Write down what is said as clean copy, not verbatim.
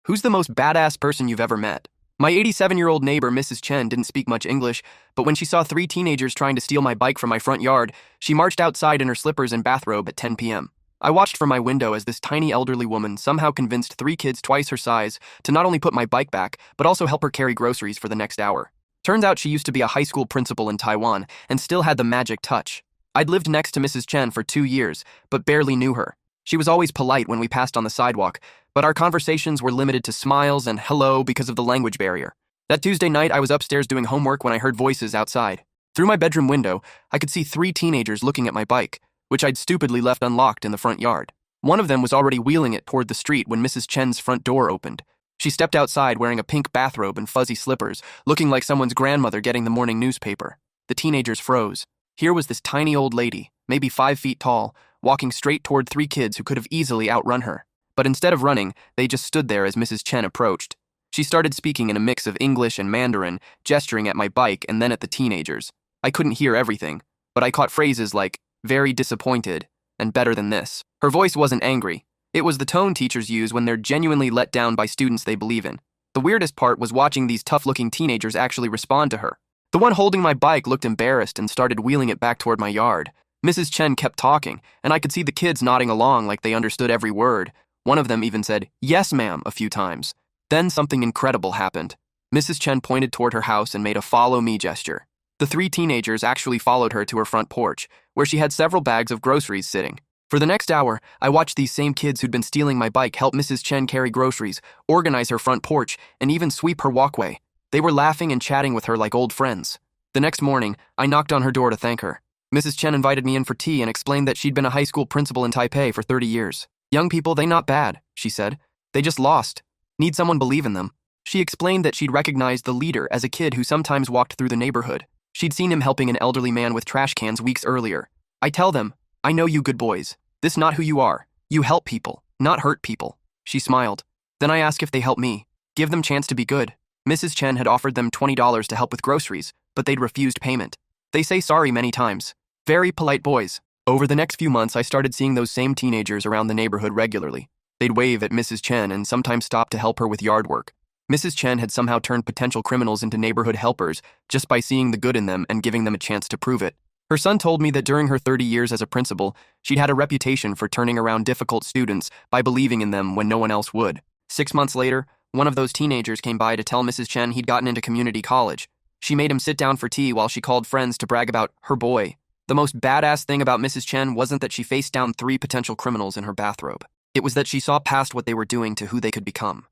Who's the most badass person you've ever met? My 87-year-old neighbor, Mrs. Chen, didn't speak much English, but when she saw three teenagers trying to steal my bike from my front yard, she marched outside in her slippers and bathrobe at 10 p.m. I watched from my window as this tiny elderly woman somehow convinced three kids twice her size to not only put my bike back, but also help her carry groceries for the next hour. Turns out she used to be a high school principal in Taiwan and still had the magic touch. I'd lived next to Mrs. Chen for 2 years, but barely knew her. She was always polite when we passed on the sidewalk, but our conversations were limited to smiles and hello because of the language barrier. That Tuesday night, I was upstairs doing homework when I heard voices outside. Through my bedroom window, I could see three teenagers looking at my bike, which I'd stupidly left unlocked in the front yard. One of them was already wheeling it toward the street when Mrs. Chen's front door opened. She stepped outside wearing a pink bathrobe and fuzzy slippers, looking like someone's grandmother getting the morning newspaper. The teenagers froze. Here was this tiny old lady, maybe 5 feet tall, walking straight toward three kids who could have easily outrun her. But instead of running, they just stood there as Mrs. Chen approached. She started speaking in a mix of English and Mandarin, gesturing at my bike and then at the teenagers. I couldn't hear everything, but I caught phrases like, very disappointed, and better than this. Her voice wasn't angry. It was the tone teachers use when they're genuinely let down by students they believe in. The weirdest part was watching these tough-looking teenagers actually respond to her. The one holding my bike looked embarrassed and started wheeling it back toward my yard. Mrs. Chen kept talking, and I could see the kids nodding along like they understood every word. One of them even said, "Yes, ma'am," a few times. Then something incredible happened. Mrs. Chen pointed toward her house and made a follow me gesture. The three teenagers actually followed her to her front porch, where she had several bags of groceries sitting. For the next hour, I watched these same kids who'd been stealing my bike help Mrs. Chen carry groceries, organize her front porch, and even sweep her walkway. They were laughing and chatting with her like old friends. The next morning, I knocked on her door to thank her. Mrs. Chen invited me in for tea and explained that she'd been a high school principal in Taipei for 30 years. Young people, they not bad, she said. They just lost. Need someone believe in them. She explained that she'd recognized the leader as a kid who sometimes walked through the neighborhood. She'd seen him helping an elderly man with trash cans weeks earlier. I tell them, I know you good boys. This not who you are. You help people, not hurt people. She smiled. Then I ask if they help me. Give them chance to be good. Mrs. Chen had offered them $20 to help with groceries, but they'd refused payment. They say sorry many times. Very polite boys. Over the next few months, I started seeing those same teenagers around the neighborhood regularly. They'd wave at Mrs. Chen and sometimes stop to help her with yard work. Mrs. Chen had somehow turned potential criminals into neighborhood helpers just by seeing the good in them and giving them a chance to prove it. Her son told me that during her 30 years as a principal, she'd had a reputation for turning around difficult students by believing in them when no one else would. 6 months later, one of those teenagers came by to tell Mrs. Chen he'd gotten into community college. She made him sit down for tea while she called friends to brag about her boy. The most badass thing about Mrs. Chen wasn't that she faced down three potential criminals in her bathrobe. It was that she saw past what they were doing to who they could become.